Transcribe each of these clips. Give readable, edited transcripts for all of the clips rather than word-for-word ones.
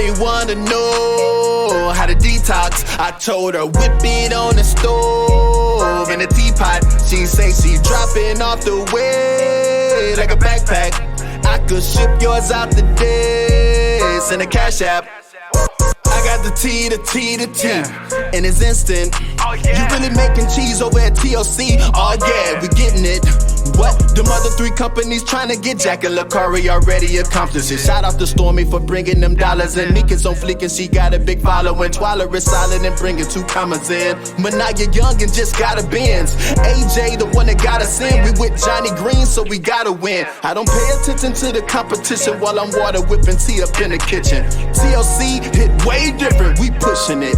Shawty wanna know how to detox. I told her whip it on the stove in a teapot. She say she dropping off the way like a backpack. I could ship yours out the days in a Cash App. I got the T, and it's instant. You really making cheese over at TLC? Oh yeah, we getting it. What? Them other 3 companies trying to get Jack and Lakari already accomplished it. Shout out to Stormy for bringing them dollars in. Meek is on fleek and she got a big following. Twyla is solid and bringing 2 commas in. Manaya Young and just got a Benz. AJ the one that got us in. We with Johnny Green so we gotta win. I don't pay attention to the competition while I'm water whipping tea up in the kitchen. TLC hit way different, we pushing it.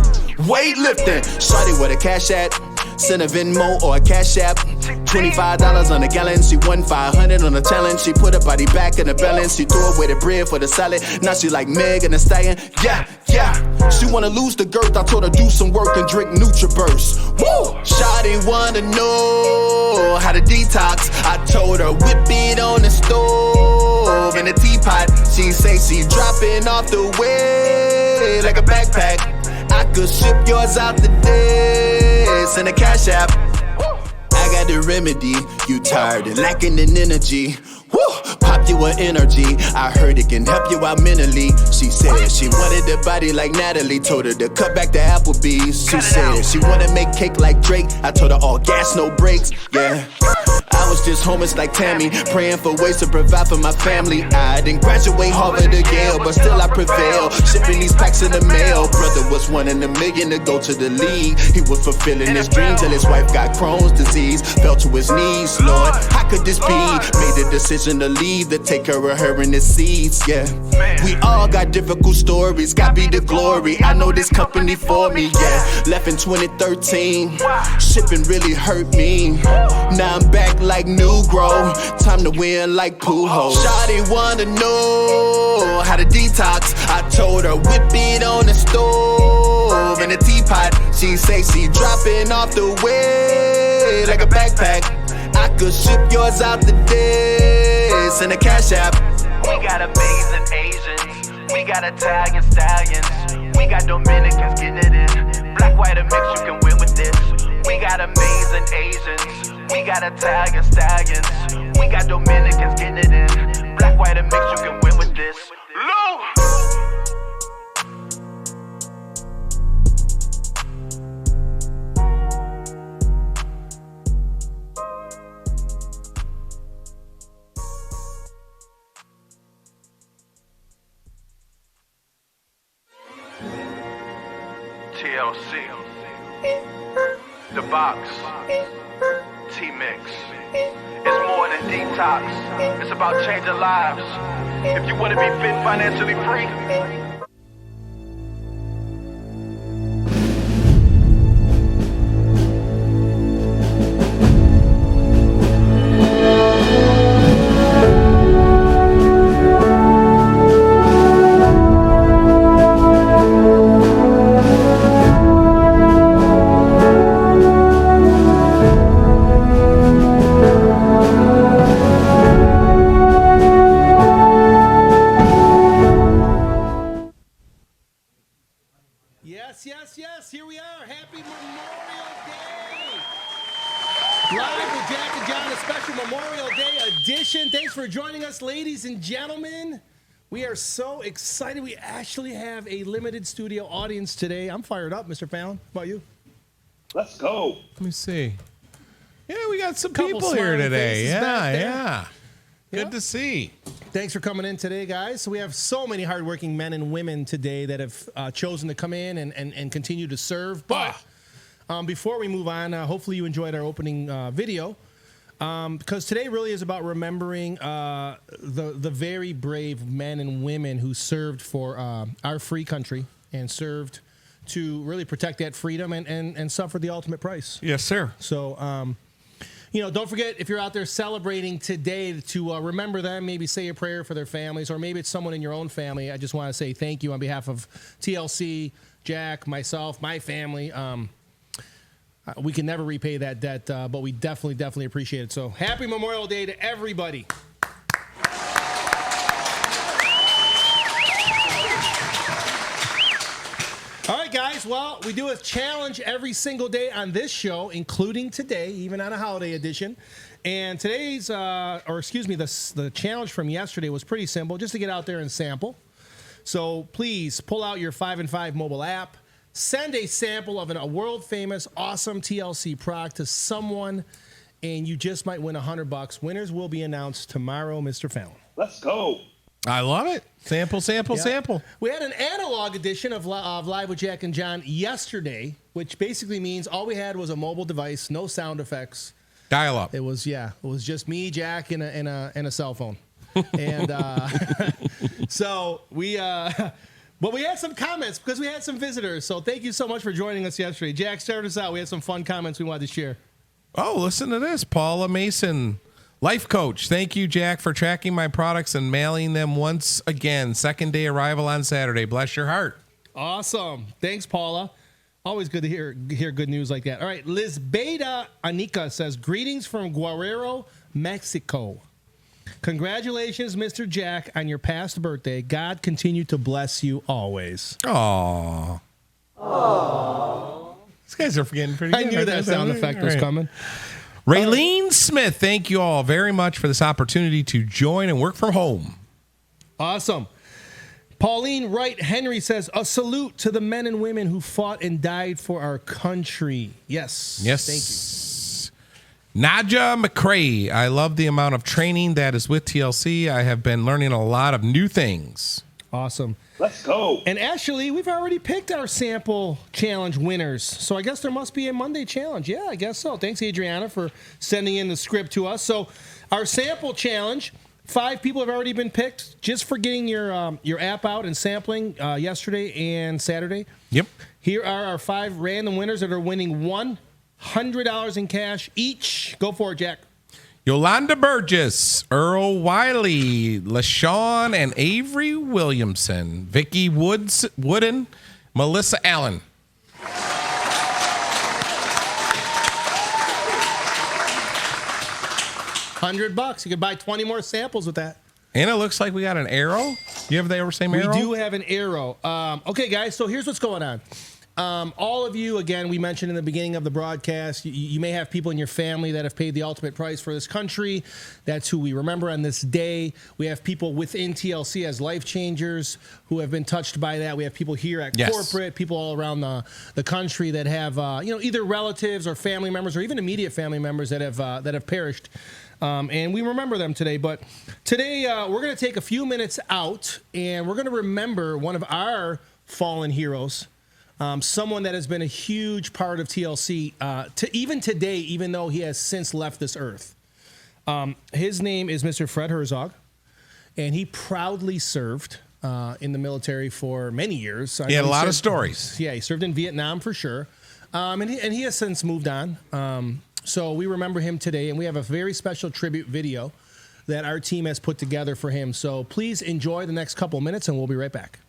Weightlifting, shawty with a cash at. Send a Venmo or a Cash App. $25 on a gallon. She won 500 on a challenge. She put her body back in the balance. She threw away the bread for the salad. Now she like Meg and the Stallion. Yeah. She wanna lose the girth. I told her do some work and drink NutriBurst. Woo! Shawty wanna know how to detox. I told her whip it on the stove in a teapot. She say she dropping off the way like a backpack. I could ship yours out the days in a Cash App. I got the remedy. You tired and lacking in energy. Woo! Pop you an energy. I heard it can help you out mentally. She said she wanted a body like Natalie. Told her to cut back the Applebee's. She said she wanna make cake like Drake. I told her all gas, no brakes. Yeah. I was just homeless like Tammy, praying for ways to provide for my family. I didn't graduate Harvard or Yale, but still I prevail. Shipping these packs in the mail. Brother was 1 in a million to go to the league. He was fulfilling his dream till his wife got Crohn's disease. Fell to his knees, Lord, how could this be? Made a decision to leave, to take care of her and the seeds, yeah. We all got difficult stories, God be the glory. I know this company for me, yeah. Left in 2013, shipping really hurt me. Now I'm back like new grow, time to win like Pujols. Shawty wanna know how to detox. I told her whip it on the stove in a teapot. She say she dropping off the way like a backpack. I could ship yours out the days in a Cash App. We got amazing Asians, we got Italian stallions, we got Dominicans getting it in. Black, white, and mix, you can win with this. We got amazing Asians, we got Italian stallions, we got Dominicans getting it in. Black, white, and mix, you can win with this. Lou! TLC, the box, T-Mix. It's more than detox, it's about changing lives. If you want to be fit, financially free, Yes, here we are. Happy Memorial Day. Live with Jack and John, a special Memorial Day edition. Thanks for joining us, ladies and gentlemen. We are so excited. We actually have a limited studio audience today. I'm fired up, Mr. Fallon. How about you? Let's go. Let me see. Yeah, we got some people here today. Yeah. Good to see. Thanks for coming in today, guys. So we have so many hardworking men and women today that have chosen to come in and continue to serve. But before we move on, hopefully you enjoyed our opening video. Because today really is about remembering the very brave men and women who served for our free country and served to really protect that freedom and suffer the ultimate price. Yes, sir. So, don't forget, if you're out there celebrating today, to remember them, maybe say a prayer for their families, or maybe it's someone in your own family. I just want to say thank you on behalf of TLC, Jack, myself, my family. We can never repay that debt, but we definitely appreciate it. So happy Memorial Day to everybody. guys, well, we do a challenge every single day on this show, including today, even on a holiday edition. And today's, the challenge from yesterday was pretty simple, just to get out there and sample. So please pull out your 5 and 5 mobile app. Send a sample of a world-famous, awesome TLC product to someone, and you just might win $100. Winners will be announced tomorrow, Mr. Fallon. Let's go. I love it. Sample. We had an analog edition of Live with Jack and John yesterday, which basically means all we had was a mobile device, no sound effects. Dial up. It was just me, Jack, and a cell phone. And so we but we had some comments because we had some visitors. So thank you so much for joining us yesterday. Jack, start us out. We had some fun comments we wanted to share. Oh, listen to this. Paula Mason, life coach. Thank you, Jack, for tracking my products and mailing them once again. Second day arrival on Saturday. Bless your heart. Awesome. Thanks, Paula. Always good to hear good news like that. All right. Liz Beta Anika says, greetings from Guerrero, Mexico. Congratulations, Mr. Jack, on your past birthday. God continue to bless you always. Aww. These guys are getting pretty good. I knew that sound effect was coming. Raylene Smith, thank you all very much for this opportunity to join and work from home. Awesome. Pauline Wright Henry says, a salute to the men and women who fought and died for our country. Yes. Thank you. Nadja McCrae, I love the amount of training that is with TLC. I have been learning a lot of new things. Awesome. Let's go. And actually, we've already picked our sample challenge winners. So I guess there must be a Monday challenge. Yeah, I guess so. Thanks, Adriana, for sending in the script to us. So our sample challenge, 5 people have already been picked just for getting your app out and sampling yesterday and Saturday. Yep. Here are our 5 random winners that are winning $100 in cash each. Go for it, Jack. Yolanda Burgess, Earl Wiley, LaShawn and Avery Williamson, Vicky Wooden, Melissa Allen. $100. You could buy 20 more samples with that. And it looks like we got an arrow. You have the same arrow? We do have an arrow. Okay, guys, so here's what's going on. All of you, again, we mentioned in the beginning of the broadcast, you may have people in your family that have paid the ultimate price for this country. That's who we remember on this day. We have people within TLC as life changers who have been touched by that. We have people here at corporate, people all around the country that have either relatives or family members or even immediate family members that have perished. And we remember them today. But today we're going to take a few minutes out and we're going to remember one of our fallen heroes. Someone that has been a huge part of TLC to even today, even though he has since left this earth. His name is Mr. Fred Herzog, and he proudly served in the military for many years. He had a lot of stories. Yeah, he served in Vietnam for sure, and he has since moved on. So we remember him today, and we have a very special tribute video that our team has put together for him. So please enjoy the next couple minutes, and we'll be right back.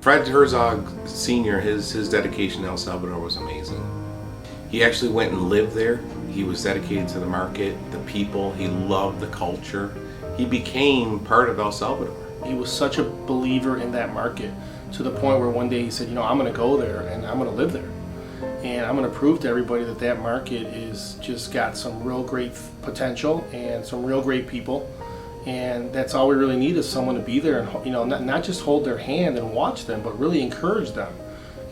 Fred Herzog Sr., his dedication to El Salvador was amazing. He actually went and lived there. He was dedicated to the market, the people. He loved the culture. He became part of El Salvador. He was such a believer in that market to the point where one day he said, I'm going to go there and I'm going to live there. And I'm going to prove to everybody that market is just got some real great potential and some real great people. And that's all we really need is someone to be there and not just hold their hand and watch them, but really encourage them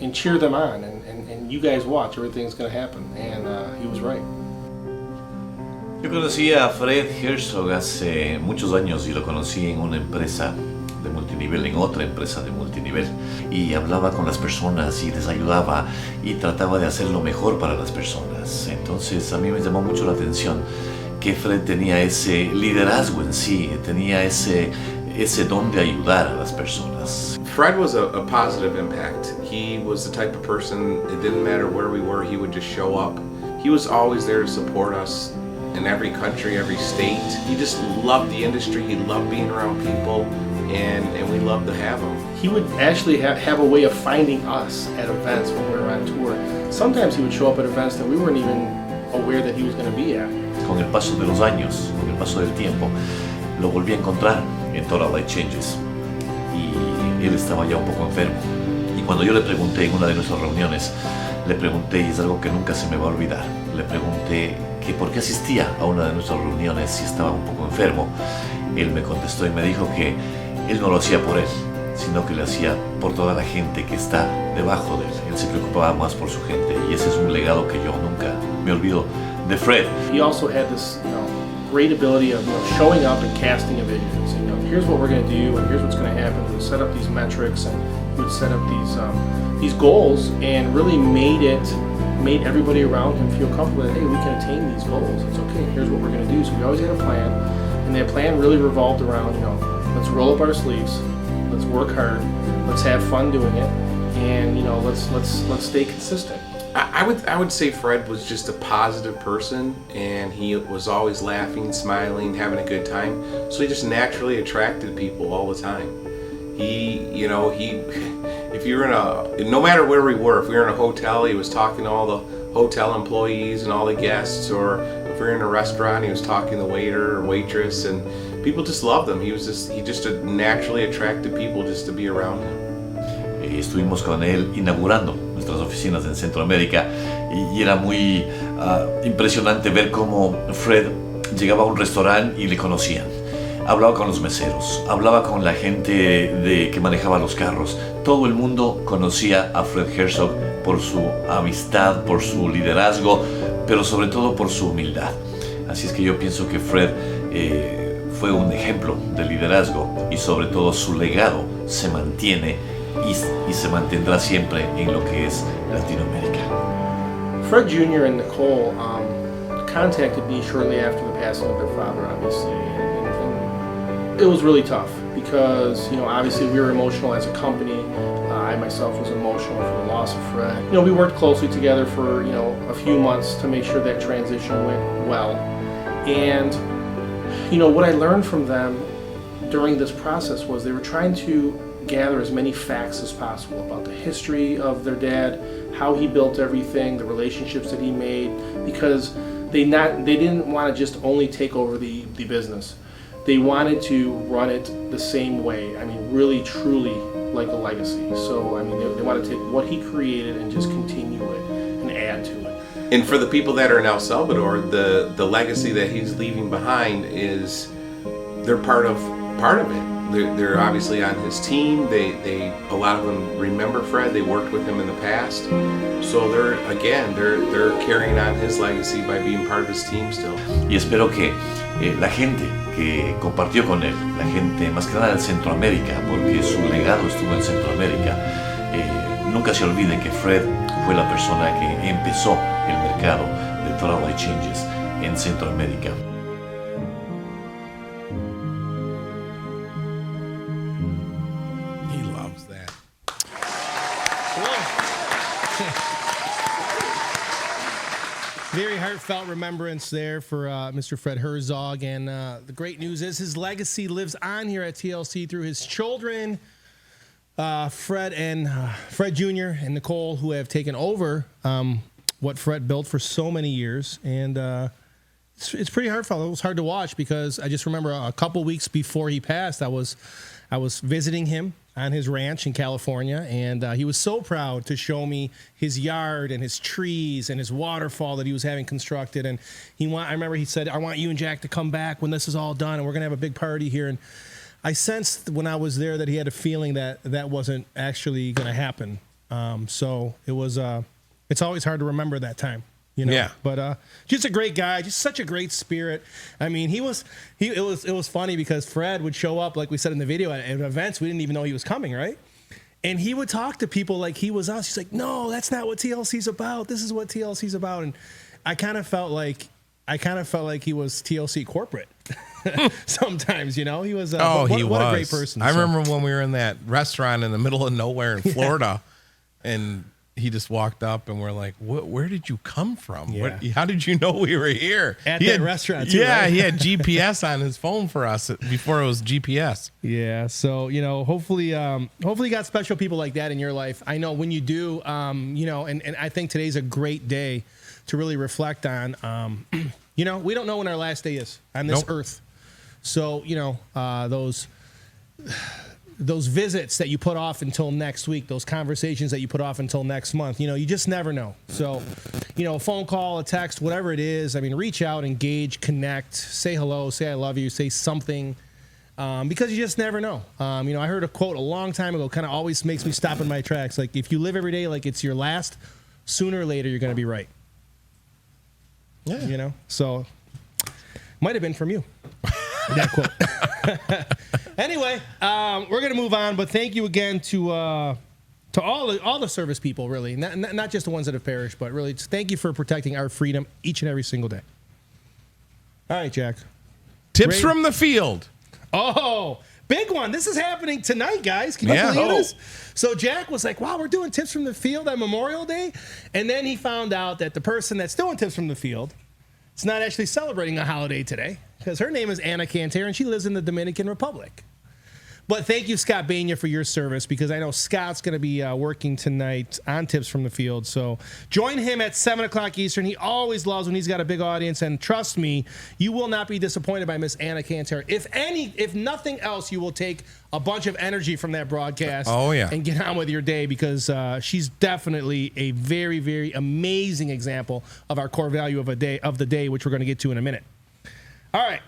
and cheer them on. And you guys watch, everything's going to happen. And he was right. Yo conocí a Fred Herzog hace muchos años y lo conocí en una empresa de multinivel en otra empresa de multinivel. Y hablaba con las personas y les ayudaba y trataba de hacer lo mejor para las personas. Entonces a mí me llamó mucho la atención que Fred tenía ese liderazgo en sí, tenía ese don de ayudar a las personas. Fred was a positive impact. He was the type of person, it didn't matter where we were, he would just show up. He was always there to support us in every country, every state. He just loved the industry, he loved being around people, and we loved to have him. He would actually have a way of finding us at events when we were on tour. Sometimes he would show up at events that we weren't even aware that he was going to be at. Con el paso de los años, con el paso del tiempo, lo volví a encontrar en Total Life Changes y él estaba ya un poco enfermo. Y cuando yo le pregunté en una de nuestras reuniones, le pregunté, y es algo que nunca se me va a olvidar, le pregunté que por qué asistía a una de nuestras reuniones si estaba un poco enfermo. Él me contestó y me dijo que él no lo hacía por él, sino que lo hacía por toda la gente que está debajo de él. Él se preocupaba más por su gente y ese es un legado que yo nunca me olvido de Fred. He also had this, great ability of showing up and casting a vision. Saying, here's what we're going to do, and here's what's going to happen. He would set up these metrics, and he would set up these goals, and really made everybody around him feel comfortable that, hey, we can attain these goals. It's okay. Here's what we're going to do. So we always had a plan, and that plan really revolved around, let's roll up our sleeves, let's work hard, let's have fun doing it, and let's stay consistent. I would say Fred was just a positive person, and he was always laughing, smiling, having a good time. So he just naturally attracted people all the time. If you were no matter where we were, if we were in a hotel, he was talking to all the hotel employees and all the guests, or if we were in a restaurant, he was talking to the waiter or waitress, and people just loved him. He just naturally attracted people just to be around him. Estuvimos con él inaugurando nuestras oficinas en Centroamérica y era muy impresionante ver cómo Fred llegaba a un restaurante y le conocían. Hablaba con los meseros, hablaba con la gente que manejaba los carros. Todo el mundo conocía a Fred Herzog por su amistad, por su liderazgo, pero sobre todo por su humildad. Así es que yo pienso que Fred fue un ejemplo de liderazgo y sobre todo su legado se mantiene y se mantendrá siempre en lo que es Latinoamérica. Fred Jr. and Nicole contacted me shortly after the passing of their father, obviously, and it was really tough because, obviously we were emotional as a company. I myself was emotional for the loss of Fred. We worked closely together for, a few months to make sure that transition went well. And, what I learned from them during this process was they were trying to gather as many facts as possible about the history of their dad, how he built everything, the relationships that he made, because they didn't want to just only take over the business. They wanted to run it the same way. I mean, really, truly like a legacy. So, they want to take what he created and just continue it and add to it. And for the people that are in El Salvador, the legacy that he's leaving behind is they're part of it. They're obviously on his team. A lot of them remember Fred. They worked with him in the past. So they're carrying on his legacy by being part of his team still. Y espero que la gente que compartió con él, la gente más que nada de Centroamérica, porque su legado estuvo en Centroamérica, nunca se olviden que Fred fue la persona que empezó el mercado de Total Life Changes en Centroamérica. Very heartfelt remembrance there for Mr. Fred Herzog. And the great news is his legacy lives on here at TLC through his children, Fred Jr. and Nicole, who have taken over what Fred built for so many years. And it's pretty heartfelt. It was hard to watch because I just remember a couple weeks before he passed, I was visiting him on his ranch in California, and he was so proud to show me his yard and his trees and his waterfall that he was having constructed. And I remember he said, "I want you and Jack to come back when this is all done, and we're gonna have a big party here." And I sensed when I was there that he had a feeling that wasn't actually gonna happen. So it was. It's always hard to remember that time. You know? Yeah. But just a great guy, just such a great spirit. I mean, it was funny because Fred would show up, like we said in the video, at events we didn't even know he was coming, right? And he would talk to people like he was us. He's like, no, that's not what TLC's about. This is what TLC's about. And I kind of felt like he was TLC corporate. Sometimes, you know, he was. What a great person. I remember when we were in that restaurant in the middle of nowhere in Florida, and he just walked up, and we're like, "Where did you come from? Yeah. How did you know we were here?" At that restaurant, too, Yeah, right? he had GPS on his phone for us before it was GPS. Yeah, so you know, hopefully you got special people like that in your life. I know when you do, you know, and I think today's a great day to really reflect on. You know, we don't know when our last day is on this earth. So, you know, those visits that you put off until next week, those conversations that you put off until next month, you know, you just never know. So, you know, a phone call, a text, whatever it is, I mean, reach out, engage, connect, say hello, say I love you, say something, because you just never know. You know, I heard a quote a long time ago, kind of always makes me stop in my tracks. Like, if you live every day like it's your last, sooner or later, you're going to be right. Yeah. You know, so might have been from you. That quote. Anyway, we're gonna move on, but thank you again to all the service people, really, not just the ones that have perished, but really thank you for protecting our freedom each and every single day. All right, Jack. Tips from the field. Oh, big one. This is happening tonight, guys. Can you believe this? So Jack was like, wow, we're doing tips from the field on Memorial Day. And then he found out that the person that's doing tips from the field is not actually celebrating a holiday today because her name is Anna Cantera and she lives in the Dominican Republic. But thank you, Scott Bania, for your service because I know Scott's going to be working tonight on Tips from the Field. So join him at 7 o'clock Eastern. He always loves when he's got a big audience. And trust me, you will not be disappointed by Miss Anna Cantera. If nothing else, you will take a bunch of energy from that broadcast and get on with your day because she's definitely a very, very amazing example of our core value of the day, which we're going to get to in a minute. All right.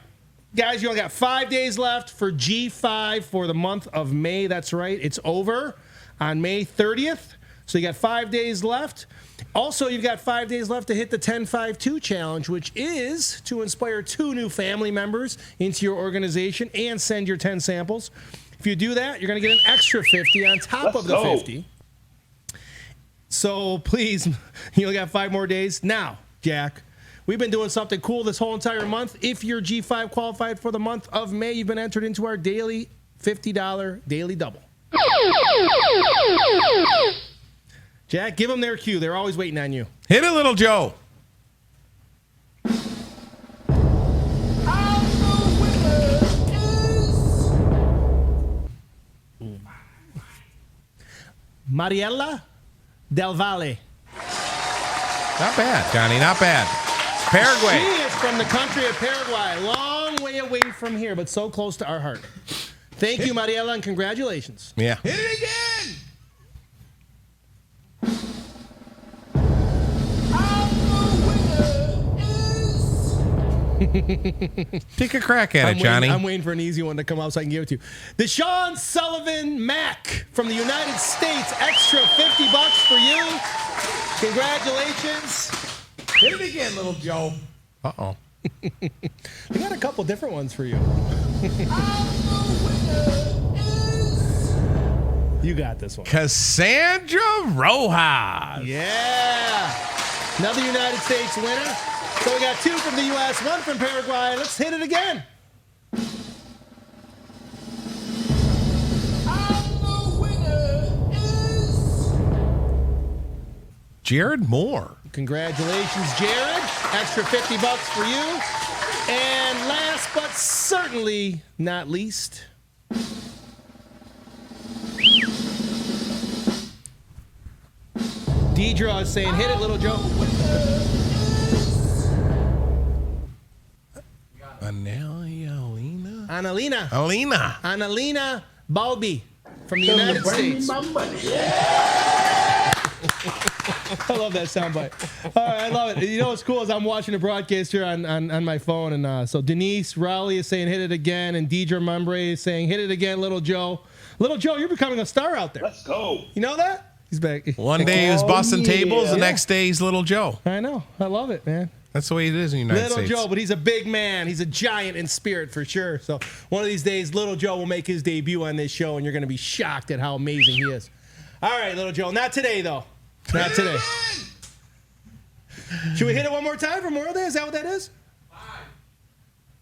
Guys, you only got 5 days left for G5 for the month of May. That's right. It's over on May 30th. So you got 5 days left. Also, you've got 5 days left to hit the 10-5-2 challenge, which is to inspire 2 new family members into your organization and send your 10 samples. If you do that, you're going to get an extra 50 on top of the 50. So please, you only got 5 more days. Now, Jack, we've been doing something cool this whole entire month. If you're G5 qualified for the month of May, you've been entered into our daily $50 daily double. Jack, give them their cue. They're always waiting on you. Hit it, Little Joe. Mariela Del Valle. Not bad, Johnny. Not bad. Paraguay. She is from the country of Paraguay. Long way away from here, but so close to our heart. Thank you, Mariela, and congratulations. Yeah. Hit it again. Take a crack at it, Johnny. I'm waiting for an easy one to come out so I can give it to you. Deshaun Sullivan Mack from the United States. Extra $50 for you. Congratulations. Hit it again, Little Joe. Uh-oh. We got a couple different ones for you. You got this one. Cassandra Rojas. Yeah. Another United States winner. So we got 2 from the U.S., 1 from Paraguay. Let's hit it again. Jared Moore. Congratulations, Jared. Extra $50 for you. And last but certainly not least, Deidre is saying, hit it, Little Joe. Annalena Balbi from the United States. I love that soundbite. All right, I love it. You know what's cool is I'm watching the broadcast here on my phone, and so Denise Rowley is saying hit it again, and Deidre Mumbrey is saying hit it again, Little Joe. Little Joe, you're becoming a star out there. Let's go. You know that? He's back. One day he was busting tables, the Yeah. next day he's Little Joe. I know. I love it, man. That's the way it is in the United Little States. Joe, but he's a big man. He's a giant in spirit for sure. So one of these days, Little Joe will make his debut on this show, and you're going to be shocked at how amazing he is. All right, Little Joe. Not today, though. Not today. Should we hit it one more time for Memorial Day? Is that what that is? 5.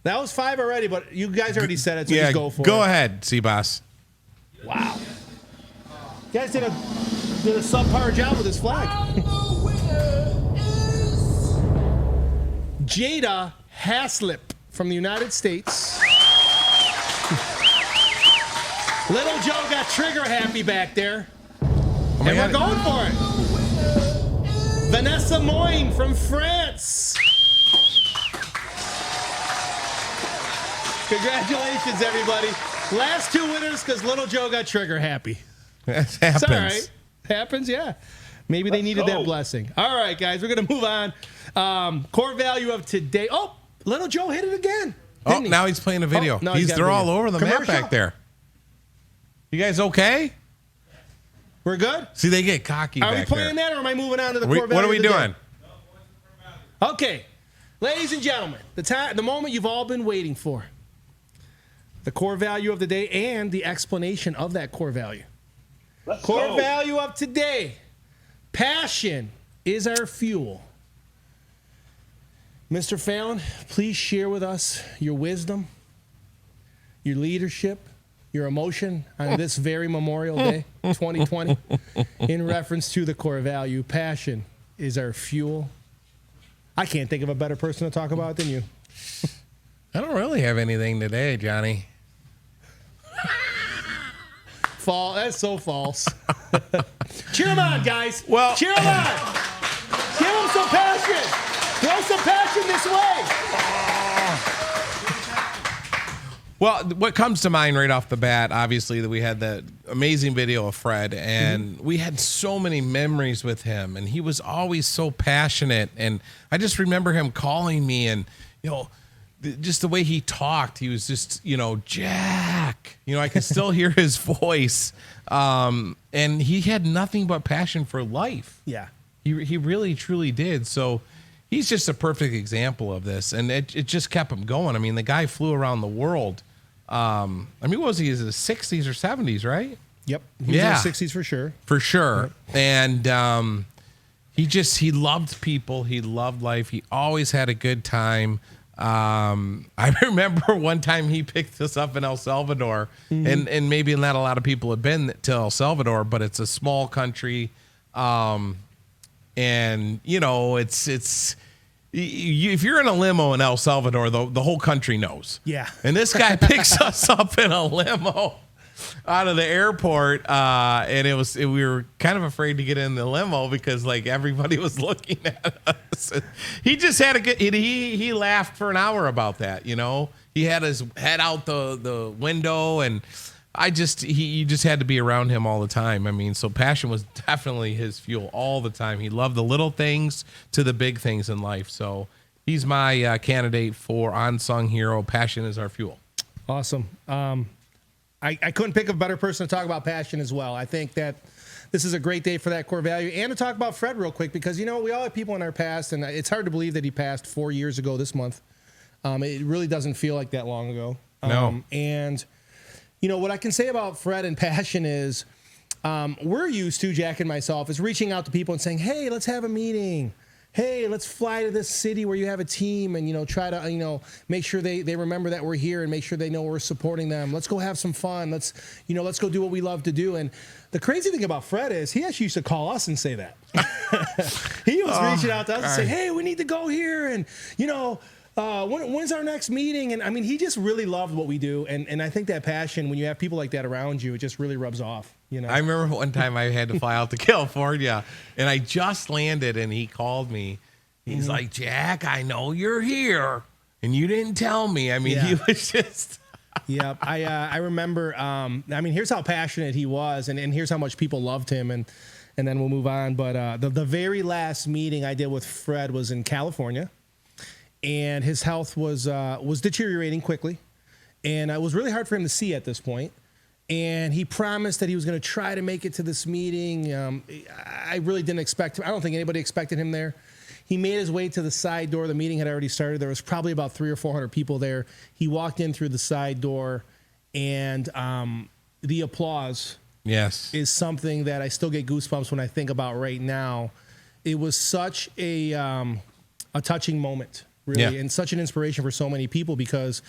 That was 5 already, but you guys already said it, so just go for it. Go ahead, C-Boss. Wow. You guys did a subpar job with this flag. Jada Haslip from the United States. Little Joe got trigger happy back there. And we're going for it. Vanessa Moyne from France. Congratulations, everybody. Last 2 winners because Little Joe got trigger happy. That happens. It's all right. Happens, yeah. Maybe they needed that blessing. All right, guys, we're going to move on. Core value of today. Oh, Little Joe hit it again. Oh, now he's playing a video. No, They're all over the map back there. You guys okay? We're good? See, they get cocky back there. Are we playing that, or am I moving on to the core value? What are we doing? Okay. Ladies and gentlemen, the moment you've all been waiting for. The core value of the day and the explanation of that core value. Core value of today. Passion is our fuel. Mr. Fallon, please share with us your wisdom, your leadership, your emotion on this very Memorial Day, 2020, in reference to the core value. Passion is our fuel. I can't think of a better person to talk about than you. I don't really have anything today, Johnny. That's so false. Cheer them on, guys. Well, cheer them on. Give them some passion. Throw some passion this way. Well, what comes to mind right off the bat, obviously, that we had that amazing video of Fred, and we had so many memories with him, and he was always so passionate. And I just remember him calling me, and just the way he talked, he was just, Jack. I could still hear his voice, and he had nothing but passion for life. Yeah, he really truly did. So he's just a perfect example of this, and it just kept him going. I mean, the guy flew around the world. What was he? Is it the 60s or 70s, right? Yep. He was in the 60s for sure. For sure. Yep. And he loved people. He loved life. He always had a good time. I remember one time he picked us up in El Salvador, and maybe not a lot of people have been to El Salvador, but it's a small country. And it's if you're in a limo in El Salvador, the whole country knows. Yeah. And this guy picks us up in a limo out of the airport, and we were kind of afraid to get in the limo because everybody was looking at us. He just had a good. He laughed for an hour about that. He had his head out the window, and you just had to be around him all the time. I mean, so passion was definitely his fuel all the time. He loved the little things to the big things in life. So he's my candidate for unsung hero. Passion is our fuel. Awesome. I couldn't pick a better person to talk about passion as well. I think that this is a great day for that core value, and to talk about Fred real quick, because we all have people in our past, and it's hard to believe that he passed 4 years ago this month. It really doesn't feel like that long ago. No. And what I can say about Fred and passion is we're used to, Jack and myself, is reaching out to people and saying, hey, let's have a meeting. Hey, let's fly to this city where you have a team and, try to, make sure they remember that we're here and make sure they know we're supporting them. Let's go have some fun. Let's go do what we love to do. And the crazy thing about Fred is he actually used to call us and say that. He was reaching out to us and say, hey, we need to go here. And, when's our next meeting? And I mean, he just really loved what we do. And I think that passion, when you have people like that around you, it just really rubs off. I remember one time I had to fly out to California, and I just landed, and he called me. He's like, Jack, I know you're here, and you didn't tell me. I mean, he was just... Yeah, I remember. Here's how passionate he was, and here's how much people loved him, and then we'll move on. But the very last meeting I did with Fred was in California, and his health was deteriorating quickly, and it was really hard for him to see at this point. And he promised that he was going to try to make it to this meeting. I really didn't expect him. I don't think anybody expected him there. He made his way to the side door. The meeting had already started. There was probably about 300 or 400 people there. He walked in through the side door, and the applause is something that I still get goosebumps when I think about right now. It was such a touching moment, really, and such an inspiration for so many people because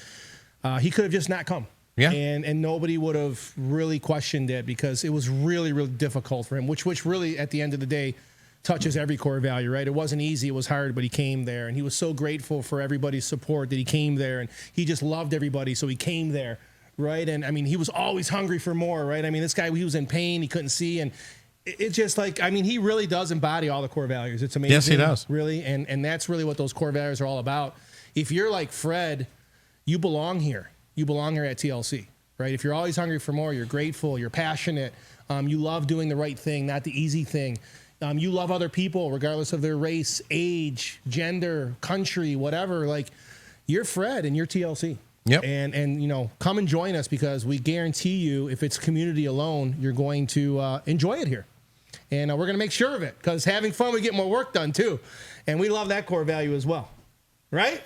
he could have just not come. Yeah. And nobody would have really questioned it because it was really, really difficult for him, which really, at the end of the day, touches every core value, right? It wasn't easy. It was hard, but he came there. And he was so grateful for everybody's support that he came there. And he just loved everybody, so he came there, right? And, I mean, he was always hungry for more, right? I mean, this guy, he was in pain. He couldn't see. And it's just like, I mean, he really does embody all the core values. It's amazing. Yes, he does. Really. And that's really what those core values are all about. If you're like Fred, you belong here. You belong here at TLC, right? If you're always hungry for more, you're grateful, you're passionate, you love doing the right thing, not the easy thing. You love other people, regardless of their race, age, gender, country, whatever. Like, you're Fred and you're TLC. Yep. And you know, come and join us because we guarantee you, if it's community alone, you're going to enjoy it here. And we're going to make sure of it because having fun, we get more work done too. And we love that core value as well. Right?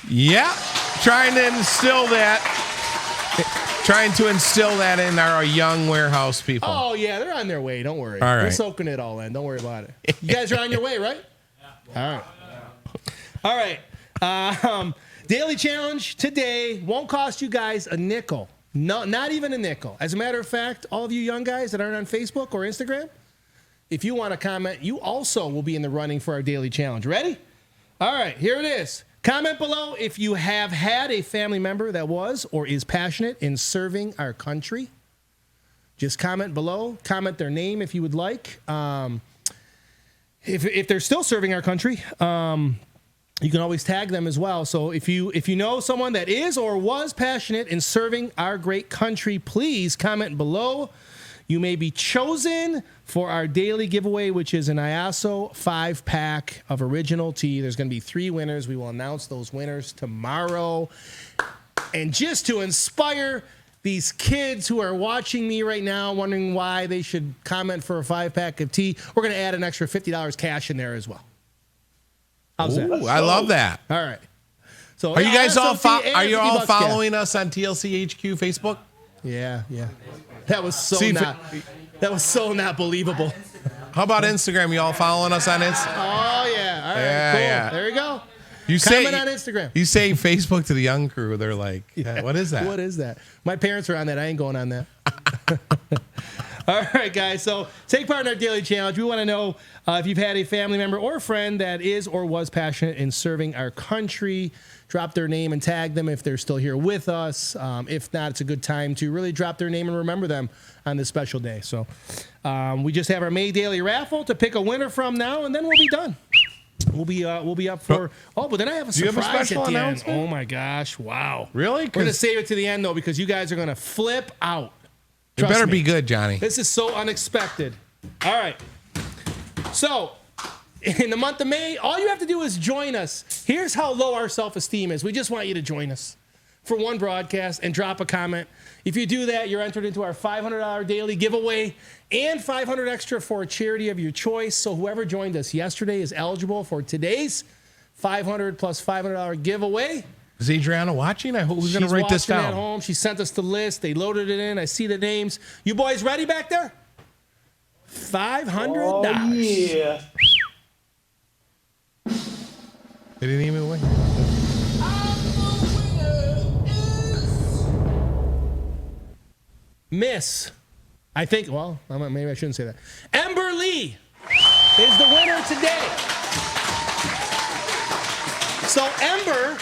Yeah. Trying to instill that in our young warehouse people. Oh, yeah, they're on their way. Don't worry. All right. They're soaking it all in. Don't worry about it. You guys are on your way, right? Yeah. All right. All right. Daily challenge today won't cost you guys a nickel. No, not even a nickel. As a matter of fact, all of you young guys that aren't on Facebook or Instagram, if you want to comment, you also will be in the running for our daily challenge. Ready? All right, here it is. Comment below if you have had a family member that was or is passionate in serving our country. Just comment below. Comment their name if you would like. If they're still serving our country, you can always tag them as well. So if you know someone that is or was passionate in serving our great country, please comment below. You may be chosen for our daily giveaway, which is an IASO 5-pack of original tea. There's going to be 3 winners. We will announce those winners tomorrow. And just to inspire these kids who are watching me right now, wondering why they should comment for a 5-pack of tea, we're going to add an extra $50 cash in there as well. How's that? I love that. All right. So are you guys all are you all following us on TLC HQ Facebook? Yeah. That was so not believable. How about Instagram? You all following us on Instagram? Oh yeah. All right. Cool. Yeah. There you go. Comment on Instagram. You say Facebook to the young crew, they're like, what is that? What is that? My parents are on that. I ain't going on that. All right, guys. So take part in our daily challenge. We want to know if you've had a family member or a friend that is or was passionate in serving our country. Drop their name and tag them if they're still here with us. If not, it's a good time to really drop their name and remember them on this special day. So we just have our May Daily Raffle to pick a winner from now, and then we'll be done. We'll be up for. Oh, but then I have a surprise special at the announcement? end. Oh my gosh! Wow. Really? We're gonna save it to the end though because you guys are gonna flip out. It better be good, Johnny. This is so unexpected. All right. So, in the month of May, all you have to do is join us. Here's how low our self-esteem is. We just want you to join us for one broadcast and drop a comment. If you do that, you're entered into our $500 daily giveaway and $500 extra for a charity of your choice. So whoever joined us yesterday is eligible for today's $500 plus $500 giveaway. Is Adriana watching? I hope we're going to write this down. She's watching at home. She sent us the list. They loaded it in. I see the names. You boys ready back there? $500. Oh, yeah. They didn't even win. Miss, I think, well, maybe I shouldn't say that. Ember Lee is the winner today. So Ember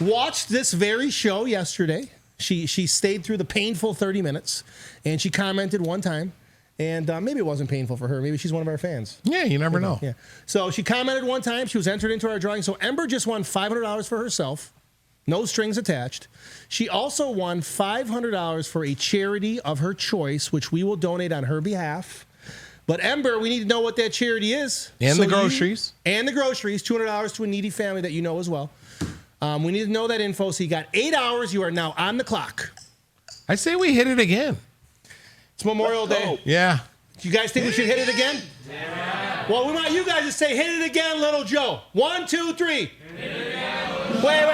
watched this very show yesterday. She stayed through the painful 30 minutes, and she commented one time. And maybe it wasn't painful for her. Maybe she's one of our fans. Yeah, you never know. Yeah. So she commented one time. She was entered into our drawing. So Ember just won $500 for herself. No strings attached. She also won $500 for a charity of her choice, which we will donate on her behalf. But Ember, we need to know what that charity is. And so the groceries. And the groceries. $200 to a needy family that you know as well. We need to know that info. So you got 8 hours. You are now on the clock. I say we hit it again. It's Memorial Day. Yeah. Do you guys think we should hit it again? Yeah. Well, we want you guys to say, hit it again, Little Joe. 1, 2, 3. Hit it again, wait.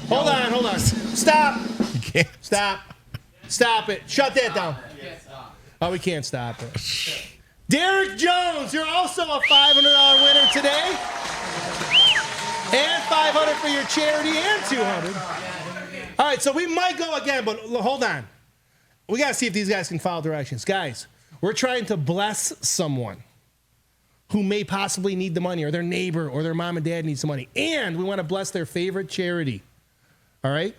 Hold on. Stop. You can't. Stop it. Shut that down. Oh, we can't stop it. Derek Jones, you're also a $500 winner today. And $500 for your charity and $200. All right, so we might go again, but hold on. We got to see if these guys can follow directions. Guys, we're trying to bless someone who may possibly need the money, or their neighbor or their mom and dad needs the money. And we want to bless their favorite charity. All right?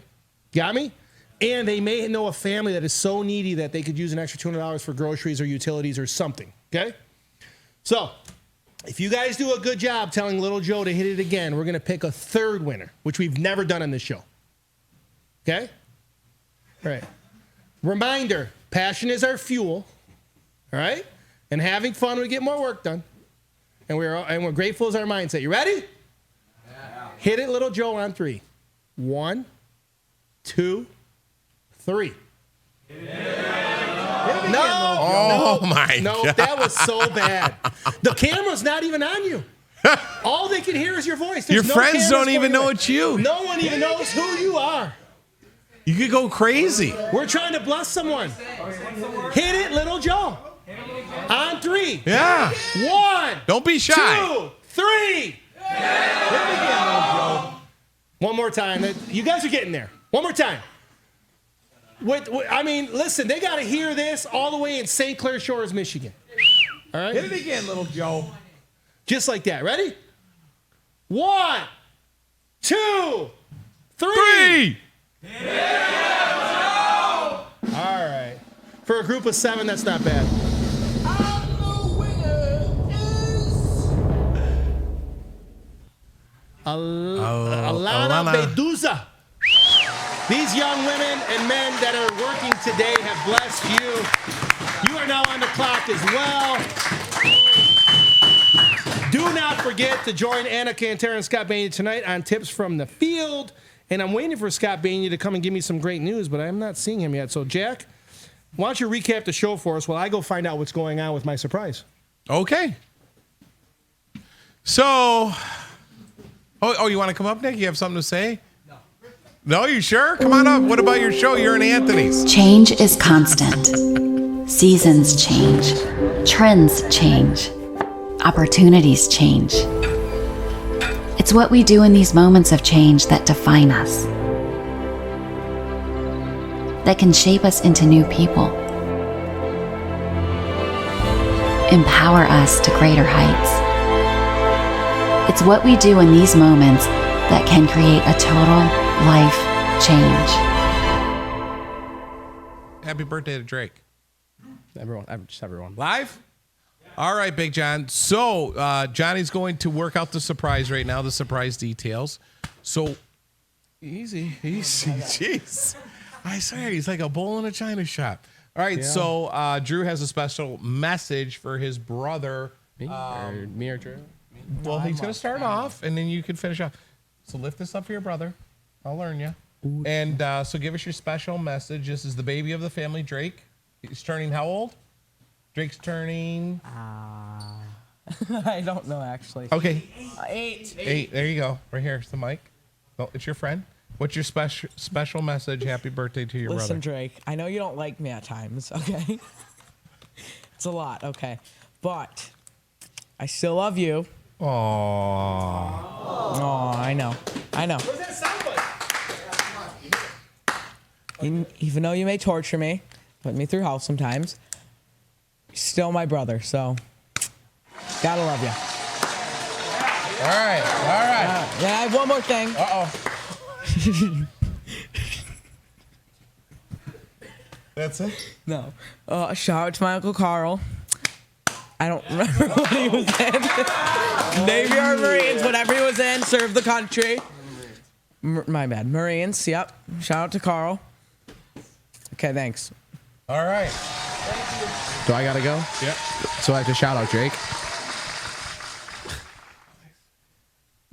Got me? And they may know a family that is so needy that they could use an extra $200 for groceries or utilities or something. Okay? So, if you guys do a good job telling Little Joe to hit it again, we're going to pick a third winner, which we've never done on this show. Okay? All right. Reminder, passion is our fuel. All right? And having fun, we get more work done. And we're grateful is our mindset. You ready? Yeah. Hit it, Little Joe, on 3. 1, 2, 3. No, that was so bad. The camera's not even on you. All they can hear is your voice. There's Your friends don't even know it's you. No one even knows who you are. You could go crazy. We're trying to bless someone. Hit it, Little Joe. On 3. Yeah. 1. Don't be shy. 2, 3. One more time. You guys are getting there. One more time. I mean, listen, they got to hear this all the way in St. Clair Shores, Michigan. All right? Hit it again, Little Joe. Just like that. Ready? 1, 2, 3. All right. For a group of 7, that's not bad. Alana Beduza. These young women and men that are working today have blessed you. You are now on the clock as well. Do not forget to join Anna Cantera and Scott Bainey tonight on Tips from the Field. And I'm waiting for Scott Bainey to come and give me some great news, but I'm not seeing him yet. So, Jack, why don't you recap the show for us while I go find out what's going on with my surprise? Okay. So, oh, you want to come up, Nick? You have something to say? No, you sure? Come on up. What about your show? You're in Anthony's. Change is constant. Seasons change. Trends change. Opportunities change. It's what we do in these moments of change that define us, that can shape us into new people, empower us to greater heights. It's what we do in these moments that can create a total life change. Happy birthday to Drake. Everyone. Live? All right, Big John. So Johnny's going to work out the surprise right now, the surprise details. So easy. Jeez. I swear, he's like a bull in a china shop. All right, so Drew has a special message for his brother. Me or Drew? Well, he's going to start off, and then you can finish off. So lift this up for your brother. I'll learn you. And so give us your special message. This is the baby of the family, Drake. He's turning how old? Drake's turning... I don't know, actually. Okay. 8. 8. There you go. Right here. It's the mic. Oh, it's your friend. What's your special message? Happy birthday to your brother. Listen, Drake, I know you don't like me at times, okay? It's a lot, okay? But I still love you. Aww. Oh, I know. What does that sound like? Even though you may torture me, put me through hell sometimes, you're still my brother, so gotta love you. All right. Yeah, I have one more thing. That's it? No. Shout out to my Uncle Carl. I don't remember what he was in. Navy or Marines, whatever he was in, served the country. My bad. Marines, yep. Shout out to Carl. Okay, thanks. All right. Do I gotta go? Yep. So I have to shout out Drake.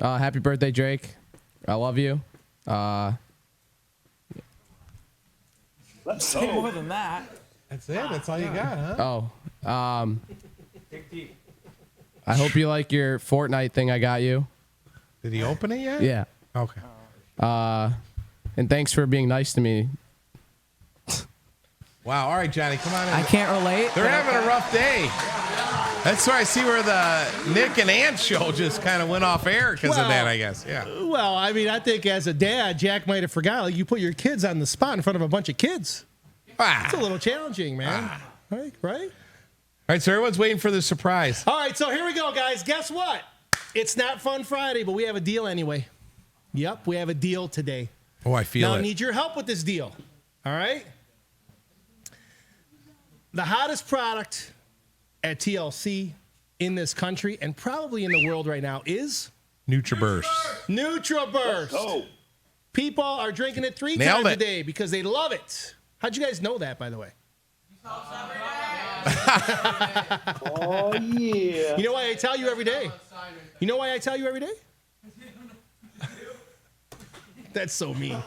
Happy birthday, Drake. I love you. Let's Say go. more than that. That's it. That's all you got, huh? Oh, I hope you like your Fortnite thing I got you. Did he open it yet? Yeah. Okay. And thanks for being nice to me. Wow. All right, Johnny, come on in. I can't relate. They're having a rough day. That's where I see where the Nick and Ant show just kind of went off air because of that, I guess. Yeah. Well, I mean, I think as a dad, Jack might have forgot. Like, you put your kids on the spot in front of a bunch of kids. It's a little challenging, man. Right? All right, so everyone's waiting for the surprise. All right, so here we go, guys. Guess what? It's not Fun Friday, but we have a deal anyway. Yep, we have a deal today. Oh, I feel now, it. I need your help with this deal. All right? The hottest product at TLC in this country and probably in the world right now is NutriBurst. NutriBurst. Oh. People are drinking it 3 Nailed times it. a day because they love it. How'd you guys know that, by the way? Oh, yeah. You know why I tell you every day? You know why I tell you every day? That's so mean.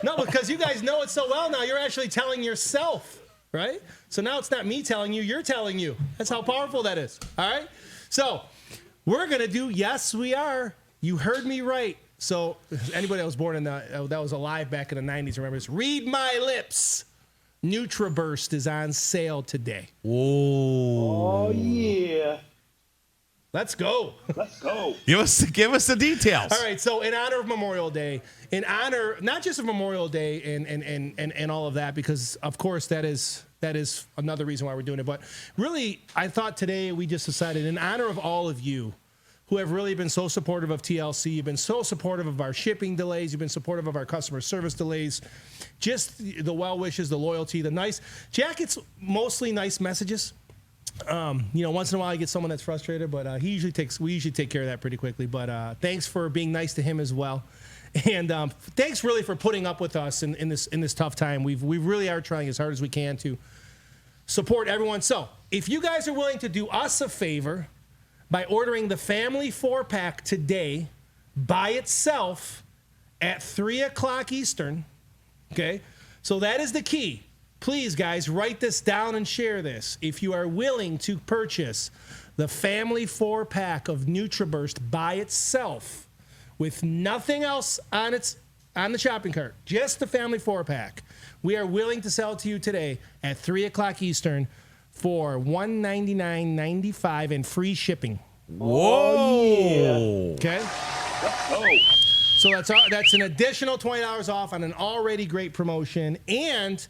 No, because you guys know it so well now. You're actually telling yourself, right? So now it's not me telling you, you're telling you. That's how powerful that is. All right? So we're going to do, yes, we are. You heard me right. So anybody that was born in that was alive back in the 90s, remember this. Read my lips. NutriBurst is on sale today. Whoa. Oh, yeah. Let's go. Let's go. Give us the details. All right, so in honor of Memorial Day, in honor not just of Memorial Day and all of that, because of course that is another reason why we're doing it, but really I thought today we just decided in honor of all of you who have really been so supportive of TLC, you've been so supportive of our shipping delays, you've been supportive of our customer service delays, just the well wishes, the loyalty, the nice. Jack, it's mostly nice messages. Once in a while I get someone that's frustrated, but we usually take care of that pretty quickly. But thanks for being nice to him as well, and thanks really for putting up with us in this tough time. We really are trying as hard as we can to support everyone. So if you guys are willing to do us a favor by ordering the family 4-pack today by itself at 3:00 Eastern, okay? So that is the key. Please, guys, write this down and share this. If you are willing to purchase the family 4-pack of NutriBurst by itself with nothing else on the shopping cart, just the family 4-pack, we are willing to sell it to you today at 3:00 Eastern for $199.95 and free shipping. Whoa. Okay? Oh. So that's an additional $20 off on an already great promotion, and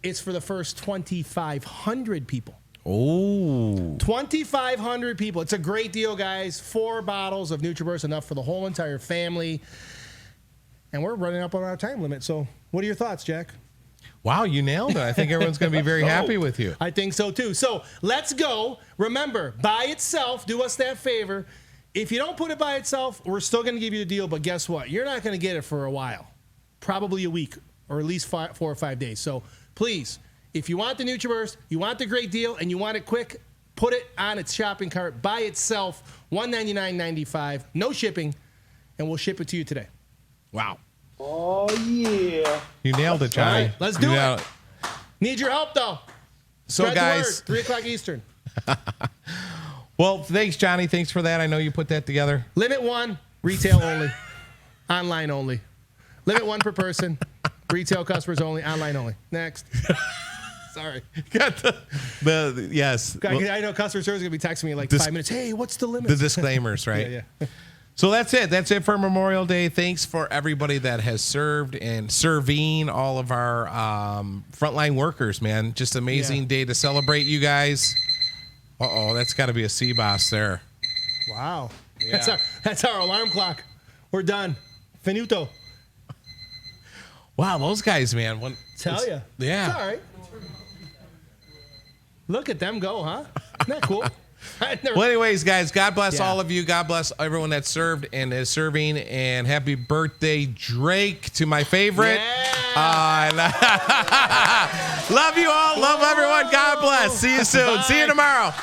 it's for the first 2,500 people. Oh. 2,500 people. It's a great deal, guys. 4 bottles of NutriBurst, enough for the whole entire family. And we're running up on our time limit. So what are your thoughts, Jack? Wow, you nailed it. I think everyone's going to be very happy with you. I think so, too. So let's go. Remember, by itself, do us that favor. If you don't put it by itself, we're still going to give you the deal. But guess what? You're not going to get it for a while. Probably a week or at least 4 or 5 days. So please, if you want the NutriBurst, you want the great deal, and you want it quick, put it on its shopping cart by itself, $199.95, no shipping, and we'll ship it to you today. Wow. Oh, yeah. You nailed it, Johnny. All right, let's do it. Need your help, though. So, Spread guys, the word, 3:00 Eastern. Well, thanks, Johnny. Thanks for that. I know you put that together. Limit 1, retail only, online only. Limit 1 per person, retail customers only, online only. Next. Sorry. Got the yes. I know customer service is going to be texting me in like 5 minutes. Hey, what's the limit? The disclaimers, right? Yeah. So that's it. That's it for Memorial Day. Thanks for everybody that has served and serving all of our frontline workers, man. Just amazing day to celebrate you guys. Uh-oh, that's got to be a C-Boss there. Wow. Yeah. That's our alarm clock. We're done. Finito. Wow, those guys, man. Tell you. Yeah. It's all right. Look at them go, huh? Isn't that cool? Well, anyways, guys, God bless all of you. God bless everyone that served and is serving. And happy birthday, Drake, to my favorite. Love you all. Love everyone. God bless. See you soon. See you tomorrow.